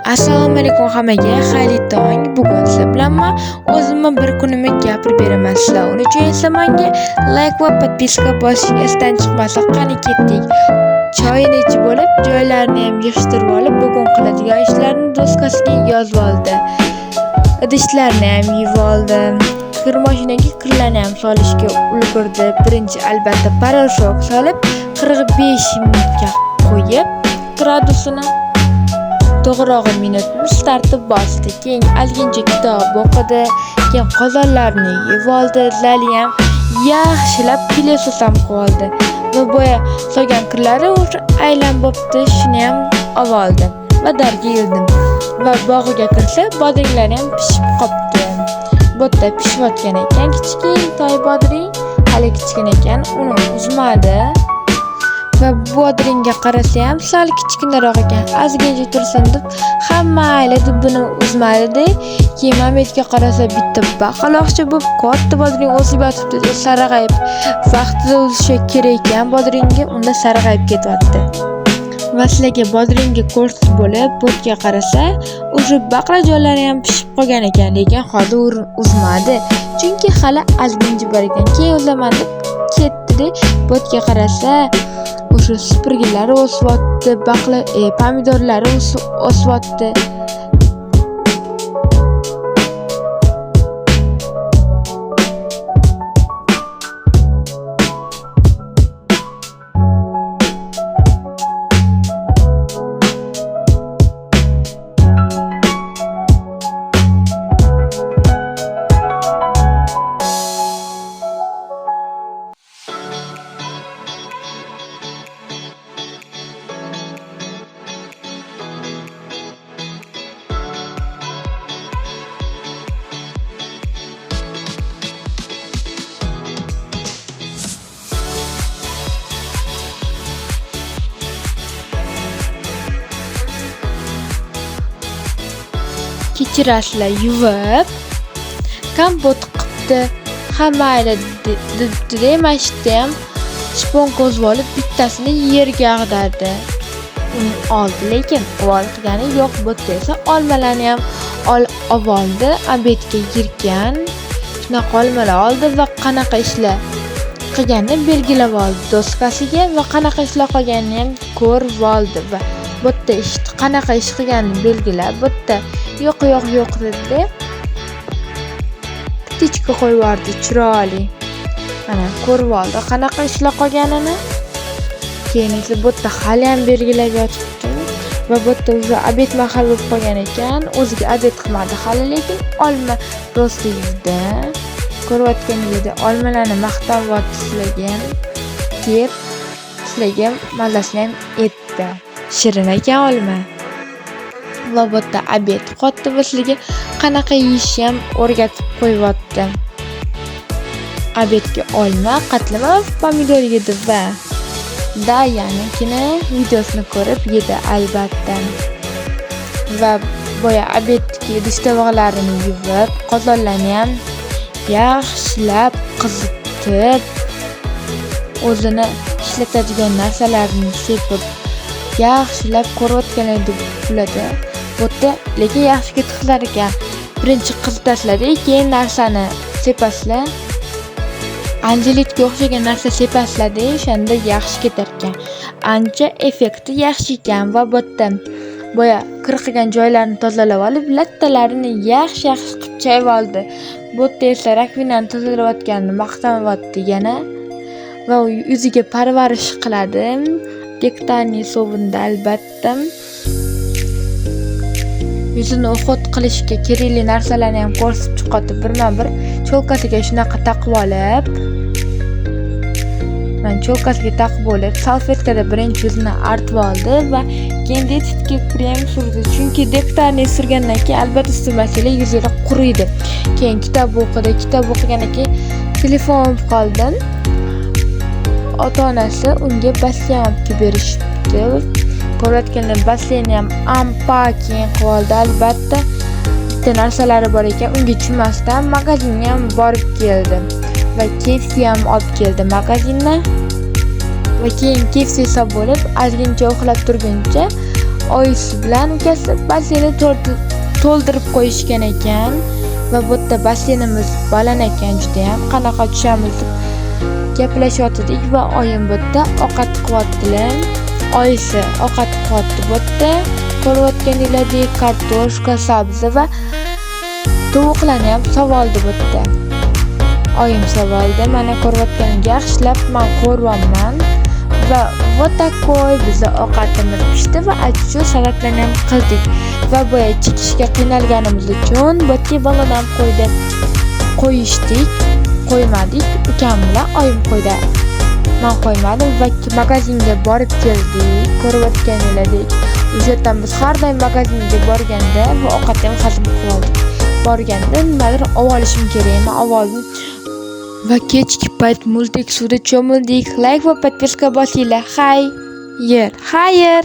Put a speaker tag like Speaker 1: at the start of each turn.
Speaker 1: Assalomu alaykum hammaga, xayrli tong. Bugun sizlar bilan men o'zimni bir kunimni gapirib beraman sizlar. Uning uchun esa menga like va podpiska bosishni esdan chiqmasa, qani ketdik. Choyini ichib olib, joylarini ham yig'ishtirib olib, bugun qiladigan ishlarni doskasiga yozib oldi. Idishlarni ham yuvib oldi. Kir mashinaga kirlarni ham solishga ulgurdi. Birinchi albatta paroshok solib 45 minutga qo'yib, gradusini to'g'rirog'i minutni startib bosdi. Keyin algincha kitob o'qidi. Keyin qozonlarni yuvib oldi. Lali ham yaxshilab pilesos ham qildi. Va boya solgan kirlari o'sha aylan bo'pti. Shuni ham oldi va darga yildim. Va bog'iga kirsa, bodringlari ham pishib qopti. Bu yerda pishayotgan ekan. Kichkintoy bodring, hali kichkina ekan, uni uzmadi. Va bodringga qarasa ham sal kichkinaroq ekan. Ozgincha tursin deb hamma ayladi, buni uzmadi. Keyin Mametga qarasa bitta baqaloqcha bo'lib katta bodring o'sib yotibdi. Sarg'ayib vaqtida uzishi kerak ekan bodringga, unda sarg'ayib ketyapti. Va sizlarga bodringga ko'rsatib bo'lib, botga qarasa, o'sha baqlajonlari ham pishib qolgan ekan, lekin hozir uzmadi. Chunki hali ozgincha bor ekan. Keyin uzaman deb ketdi. Botga qarasa, o'sha supurgilari o'syapti, pomidorlari o'syapti. Kechirasizlar, yuvib kompot qilibdi. Hamma ayladi, mashitda ham shponka o'zib olib bittasini yerga ag'dardi. Uni oldi, lekin uvol qilgani yo'q. Bo'tda esa olmalarni ham olib oldi. Abetga yirgan shunaqa olmalar oldi va qanaqa ishlar qilganini belgilab oldi doskasiga va qanaqa ishlar qilganini ham ko'rib oldi. Va bo'tda qanaqa ish qilganini belgilab, bo'tda yo'q dedi. Ptichka qo'yib yubordi, chiroyli. Mana ko'rib oldi qanaqa ishlar qolganini. Keyin esa bo'tda hali ham belgilab yotibdi. Va bo'tda o'zi obed mahal bo'lib qolgan ekan. O'ziga obed qilmadi hali, lekin olma rosti yuzda. Ko'rayotganingizdek olmalarni maqtanyapti sizlarga. Kep sizlarga mazasini ham etdi. Shirin ekan olma. Va bo'tda obed qotdi va sizlarga qanaqa yeyishni ham o'rgatib qo'yyapti. Obedga olma, qatlama va pomidor yedi va Dayanikini videosini ko'rib yedi albatta. Va boya obedga idish-tovoqlarini yuvib, qozonlarni ham yaxshilab qizitib, o'zini ishlatadigan narsalarni sepib, yaxshilab ko'rayotganingizda bo'ladi. Bo'tda lekin yaxshi ketishlar ekan. Birinchi qizitasizlar, keyin narsani sepasizlar. Anjelikga o'xshagan narsa sepasizlar, o'shanda yaxshi ketar ekan. Ancha effekti yaxshi ekan va bo'tda boya qirqigan joylarini tozalab olib, lattalarini yaxshi qilib chayib oldi. Bo'tda esa rakvinani tozalayotganini maqtanyapti yana va yuziga parvarish qiladi. Gektarning sovunda albatta. Yuzini o'xot qilishga kerakli narsalarni ham ko'rsatib chiqadi. Birma-bir cho'lkasiga shunaqa taqib olib, cho'lkasiga taqib olib, salfetkada birinchi yuzini artib oldi va keyin detitga krem surdi. Chunki dektarni surgandan keyin albatta surmasanglar yuzinglar quriydi. Keyin kitob o'qidi. Kitob o'qigandan keyin telefon olib qoldi. Ota-onasi unga basseyn olib berishdi. Ko'rayotganlar basseynni ham keyin qilib oldi. Albatta bitta narsalari bor ekan, unga tushmasdan magazinga ham borib keldi va kefsi ham olib keldi magazindan. Va keyin kefsi hisob bo'lib, ozgincha uxlab turguncha oyisi bilan ukasi basseynni to'ldirib qo'yishgan ekan va bu yerda basseynimiz baland ekan, juda ham qanaqa tushamiz deb gaplashyotdik va oyim bu yerda ovqat qilyaptilar. Oyisi ovqat qilyapti bu yerda. Ko'rayotganinglardek kartoshka, sabzi va tovuqlarni ham sovoldi bu yerda. Oyim sovoldi. Mana ko'rayotganingiz yaxshilab men ko'ryapman. Va вот такой bizning ovqatimiz pishdi va achu salatlarni ham qildik. Va bu chekishga qiynalganimiz uchun bu yerga balon ham qo'ymadik. Ukam bilan oyim qo'ydi. Men qo'ymadim va magazinga borib keldik. Ko'rayotganingizdek, o'sha yerdan biz har doim magazinga borganda va ovqatni ham hazm qilib oldik. Borganda nimadir olishim kerakmi? Oldim. Va kechki payt multik suvda cho'mildik. Like va podpiska bosinglar. Xayr.